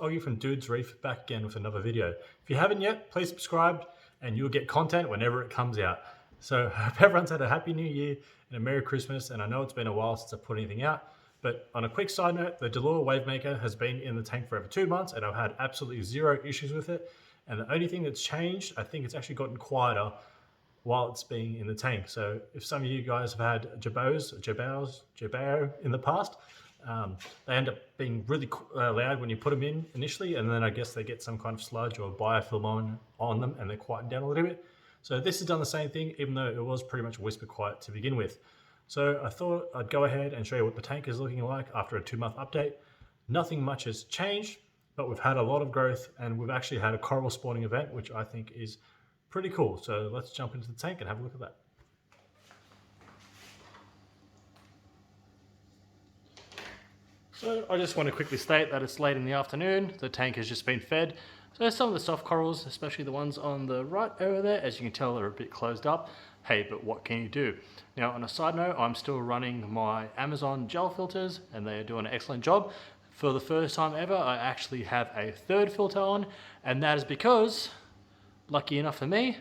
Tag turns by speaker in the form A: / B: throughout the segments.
A: Augie from Dude's Reef back again with another video. If you haven't yet, please subscribe and you'll get content whenever it comes out. So I hope everyone's had a happy new year and a Merry Christmas, and I know it's been a while since I put anything out, but on a quick side note, the Delore Wavemaker has been in the tank for over 2 months and I've had absolutely zero issues with it. And the only thing that's changed, I think it's actually gotten quieter while it's being in the tank. So if some of you guys have had Jabao in the past, they end up being really loud when you put them in initially, and then I guess they get some kind of sludge or biofilm on them and they quieten down a little bit. So this has done the same thing, even though it was pretty much whisper quiet to begin with. So I thought I'd go ahead and show you what the tank is looking like after a 2-month update. Nothing much has changed, but we've had a lot of growth and we've actually had a coral spawning event, which I think is pretty cool. So let's jump into the tank and have a look at that. So I just want to quickly state that it's late in the afternoon. The tank has just been fed. So some of the soft corals, especially the ones on the right over there, as you can tell, are a bit closed up. Hey, but what can you do? Now, on a side note, I'm still running my Amazon gel filters and they are doing an excellent job. For the first time ever, I actually have a third filter on, and that is because, lucky enough for me,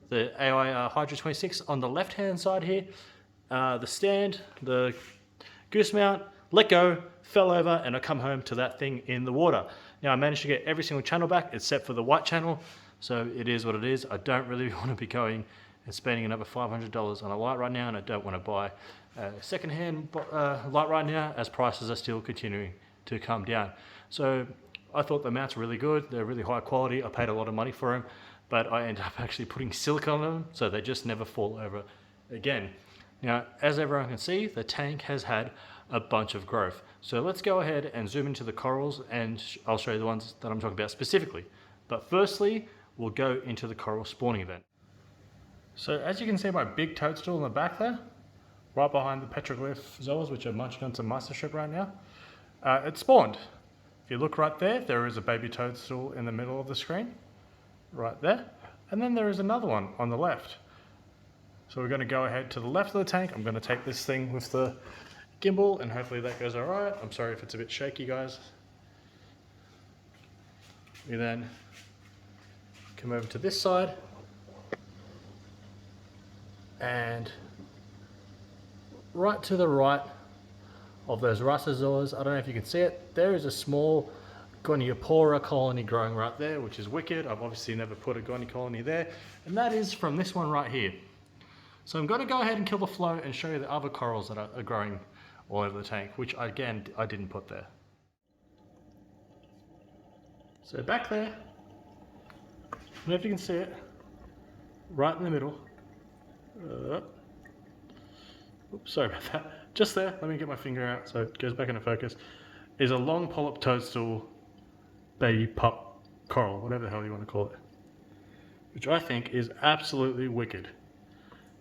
A: the AI Hydra 26 on the left hand side here, the stand, the goose mount, let go, fell over, and I come home to that thing in the water. Now I managed to get every single channel back except for the white channel, so it is what it is. I don't really want to be going and spending another $500 on a light right now, and I don't want to buy a second-hand light right now as prices are still continuing to come down. So I thought the mounts were really good. They're really high quality. I paid a lot of money for them, but I ended up actually putting silicone on them so they just never fall over again. Now, as everyone can see, the tank has had a bunch of growth. So let's go ahead and zoom into the corals and I'll show you the ones that I'm talking about specifically. But firstly, we'll go into the coral spawning event. So as you can see my big toadstool in the back there, right behind the petroglyph zoas, which are munching on some mussel shrimp right now, it spawned. If you look right there, there is a baby toadstool in the middle of the screen, right there. And then there is another one on the left. So we're going to go ahead to the left of the tank. I'm going to take this thing with the gimbal and hopefully that goes all right. I'm sorry if it's a bit shaky, guys. We then come over to this side and right to the right of those Russozoas, I don't know if you can see it, there is a small Goniopora colony growing right there, which is wicked. I've obviously never put a Goni colony there, and that is from this one right here. So I'm going to go ahead and kill the flow and show you the other corals that are growing all over the tank, which again, I didn't put there. So back there, I don't know if you can see it, right in the middle. Oops, sorry about that. Just there, let me get my finger out so it goes back into focus, is a long polyp toadstool baby pup coral, whatever the hell you want to call it, which I think is absolutely wicked.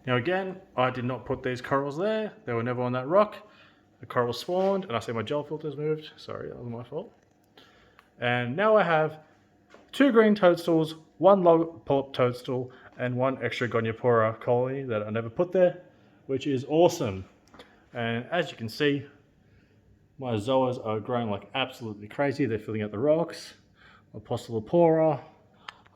A: Now again, I did not put these corals there. They were never on that rock. The coral spawned, and I see my gel filters moved. Sorry, that was my fault. And now I have 2 green toadstools, 1 long polyp toadstool, and 1 extra Goniopora colony that I never put there, which is awesome. And as you can see, my zoas are growing like absolutely crazy. They're filling out the rocks. My Postulopora,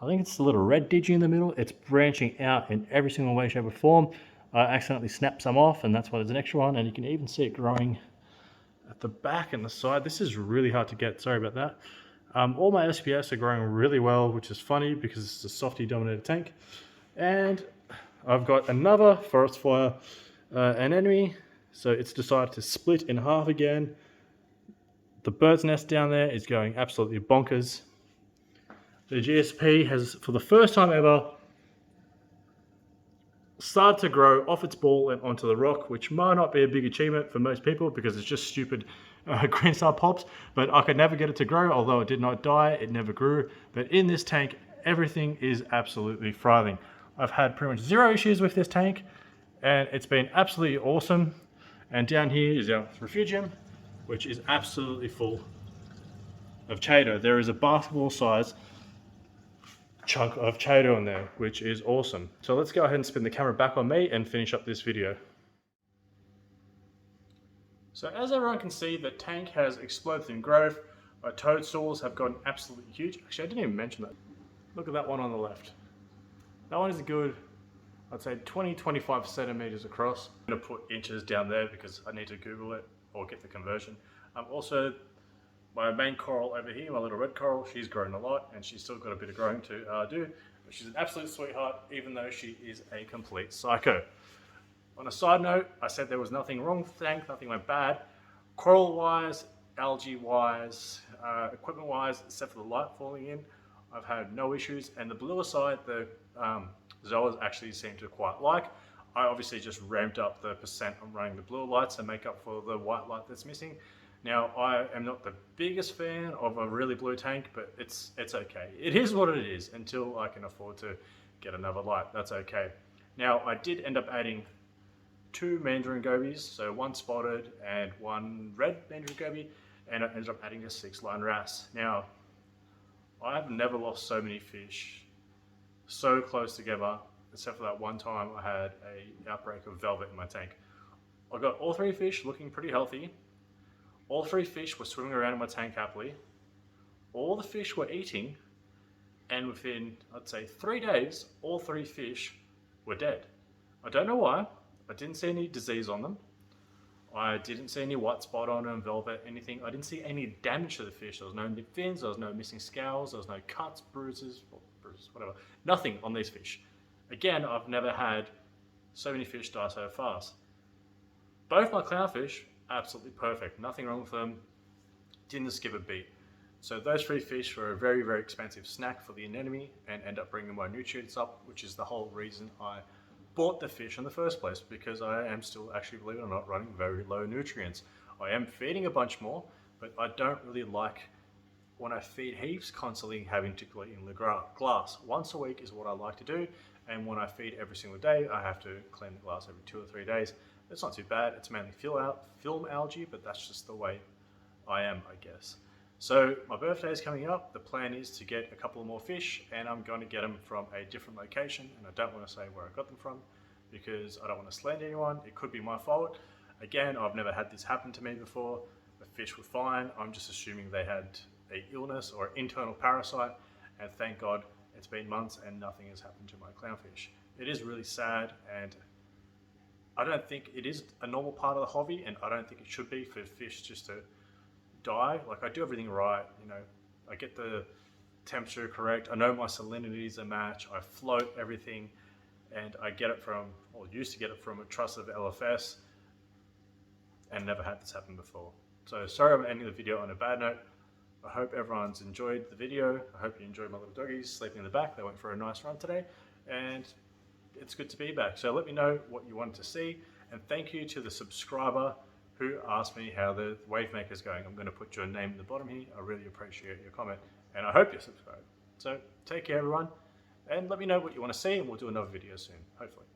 A: I think it's the little red digi in the middle. It's branching out in every single way, shape or form. I accidentally snapped some off and that's why there's an extra one, and you can even see it growing at the back and the side. This is really hard to get, sorry about that. All my SPS are growing really well, which is funny because it's a softy dominated tank. And I've got another forest fire anemone, so it's decided to split in half again. The bird's nest down there is going absolutely bonkers. The GSP has, for the first time ever, started to grow off its ball and onto the rock, which might not be a big achievement for most people because it's just stupid green star pops, but I could never get it to grow. Although it did not die, it never grew. But in this tank, everything is absolutely thriving. I've had pretty much 0 issues with this tank, and it's been absolutely awesome. And down here is our refugium, which is absolutely full of Chaeto. There is a basketball size chunk of Chaeto in there, which is awesome. So let's go ahead and spin the camera back on me and finish up this video. So as everyone can see, the tank has exploded in growth. My toadstools have gotten absolutely huge. Actually, I didn't even mention that. Look at that one on the left. That one is a good, I'd say 20-25 centimeters across. I'm gonna put inches down there because I need to Google it or get the conversion. Also, my main coral over here, my little red coral, she's grown a lot and she's still got a bit of growing to do. But she's an absolute sweetheart, even though she is a complete psycho. On a side note, I said there was nothing wrong with the tank, nothing went bad. Coral-wise, algae-wise, equipment-wise, except for the light falling in, I've had no issues. And the bluer side, the zoas actually seem to quite like. I obviously just ramped up the percent I'm running the blue lights to make up for the white light that's missing. Now, I am not the biggest fan of a really blue tank, but it's okay. It is what it is until I can afford to get another light. That's okay. Now, I did end up adding 2 mandarin gobies, so 1 spotted and 1 red mandarin goby, and I ended up adding a 6-line wrasse. Now, I've never lost so many fish so close together, except for that one time I had an outbreak of velvet in my tank. I got all 3 fish looking pretty healthy. All 3 fish were swimming around in my tank happily. All the fish were eating, and within, I'd say, 3 days, all 3 fish were dead. I don't know why. I didn't see any disease on them. I didn't see any white spot on them, velvet, anything. I didn't see any damage to the fish. There was no nipped fins, there was no missing scales, there was no cuts, bruises, whatever. Nothing on these fish. Again, I've never had so many fish die so fast. Both my clownfish, absolutely perfect. Nothing wrong with them. Didn't skip a beat. So those 3 fish were a very, very expensive snack for the anemone and end up bringing my nutrients up, which is the whole reason I bought the fish in the first place, because I am still, actually, believe it or not, running very low nutrients. I am feeding a bunch more, but I don't really like when I feed heaps constantly having to clean the glass. Once a week is what I like to do, and when I feed every single day, I have to clean the glass every 2 or 3 days. It's not too bad. It's mainly film algae, but that's just the way I am, I guess. So my birthday is coming up. The plan is to get a couple more fish, and I'm going to get them from a different location, and I don't want to say where I got them from because I don't want to slander anyone. It could be my fault. Again, I've never had this happen to me before. The fish were fine. I'm just assuming they had an illness or internal parasite, and thank God it's been months and nothing has happened to my clownfish. It is really sad, and I don't think it is a normal part of the hobby, and I don't think it should be for fish just to die. Like, I do everything right, you know, I get the temperature correct, I know my salinities are match, I float everything, and I get it from, or used to get it from a trusted LFS, and never had this happen before. So sorry I'm ending the video on a bad note. I hope everyone's enjoyed the video. I hope you enjoyed my little doggies sleeping in the back. They went for a nice run today, and it's good to be back. So let me know what you wanted to see, and thank you to the subscriber who asked me how the wave maker is going. I'm going to put your name at the bottom here. I really appreciate your comment, and I hope you're subscribed. So take care, everyone, and let me know what you want to see, and we'll do another video soon, hopefully.